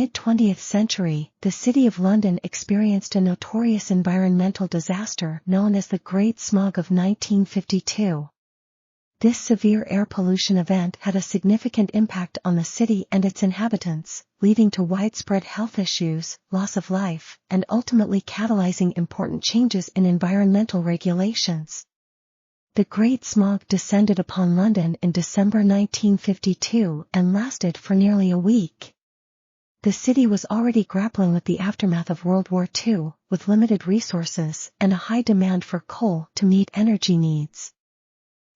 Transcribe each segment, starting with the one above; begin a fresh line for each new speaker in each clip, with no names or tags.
mid-20th century, the City of London experienced a notorious environmental disaster known as the Great Smog of 1952. This severe air pollution event had a significant impact on the city and its inhabitants, leading to widespread health issues, loss of life, and ultimately catalyzing important changes in environmental regulations. The Great Smog descended upon London in December 1952 and lasted for nearly a week. The city was already grappling with the aftermath of World War II, with limited resources and a high demand for coal to meet energy needs.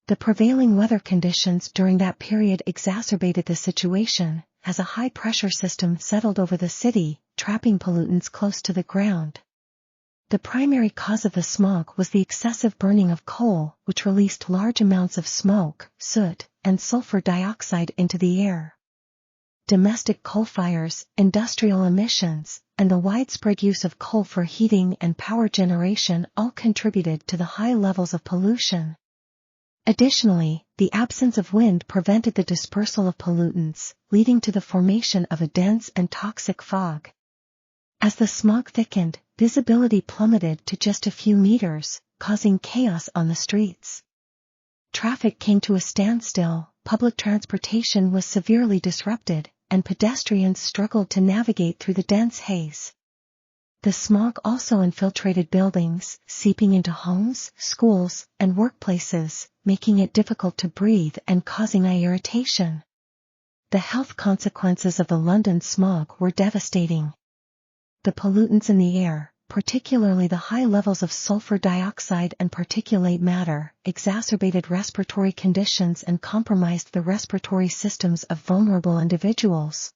The prevailing weather conditions during that period exacerbated the situation, as a high-pressure system settled over the city, trapping pollutants close to the ground. The primary cause of the smog was the excessive burning of coal, which released large amounts of smoke, soot, and sulfur dioxide into the air. Domestic coal fires, industrial emissions, and the widespread use of coal for heating and power generation all contributed to the high levels of pollution. Additionally, the absence of wind prevented the dispersal of pollutants, leading to the formation of a dense and toxic fog. As the smog thickened, visibility plummeted to just a few meters, causing chaos on the streets. Traffic came to a standstill, public transportation was severely disrupted, and pedestrians struggled to navigate through the dense haze. The smog also infiltrated buildings, seeping into homes, schools, and workplaces, making it difficult to breathe and causing eye irritation. The health consequences of the London smog were devastating. The pollutants in the air, particularly the high levels of sulfur dioxide and particulate matter, exacerbated respiratory conditions and compromised the respiratory systems of vulnerable individuals.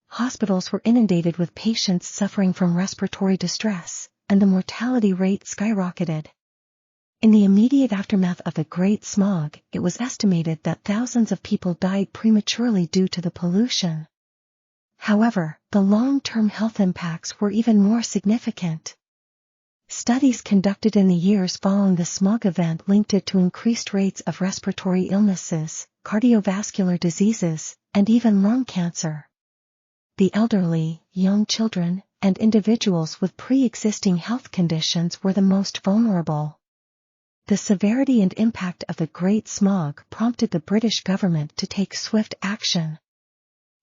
Hospitals were inundated with patients suffering from respiratory distress, and the mortality rate skyrocketed. In the immediate aftermath of the Great Smog, it was estimated that thousands of people died prematurely due to the pollution. However, the long-term health impacts were even more significant. Studies conducted in the years following the smog event linked it to increased rates of respiratory illnesses, cardiovascular diseases, and even lung cancer. The elderly, young children, and individuals with pre-existing health conditions were the most vulnerable. The severity and impact of the Great Smog prompted the British government to take swift action.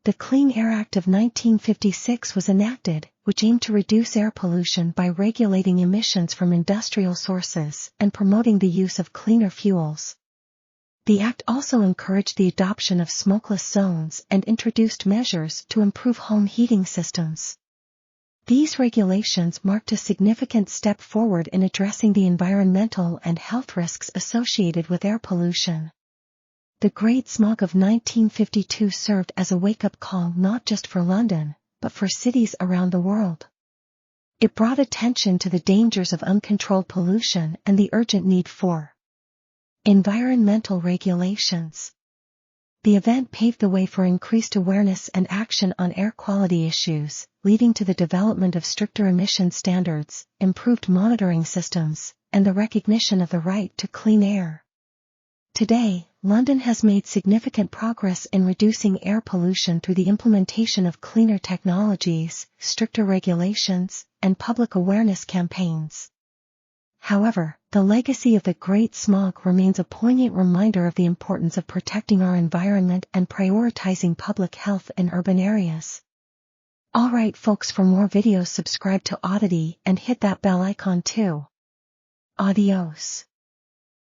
The Clean Air Act of 1956 was enacted, which aimed to reduce air pollution by regulating emissions from industrial sources and promoting the use of cleaner fuels. The Act also encouraged the adoption of smokeless zones and introduced measures to improve home heating systems. These regulations marked a significant step forward in addressing the environmental and health risks associated with air pollution. The Great Smog of 1952 served as a wake-up call not just for London, but for cities around the world. It brought attention to the dangers of uncontrolled pollution and the urgent need for environmental regulations. The event paved the way for increased awareness and action on air quality issues, leading to the development of stricter emission standards, improved monitoring systems, and the recognition of the right to clean air. Today, London has made significant progress in reducing air pollution through the implementation of cleaner technologies, stricter regulations, and public awareness campaigns. However, the legacy of the Great Smog remains a poignant reminder of the importance of protecting our environment and prioritizing public health in urban areas. Alright folks, for more videos subscribe to Oddity and hit that bell icon too. Adios.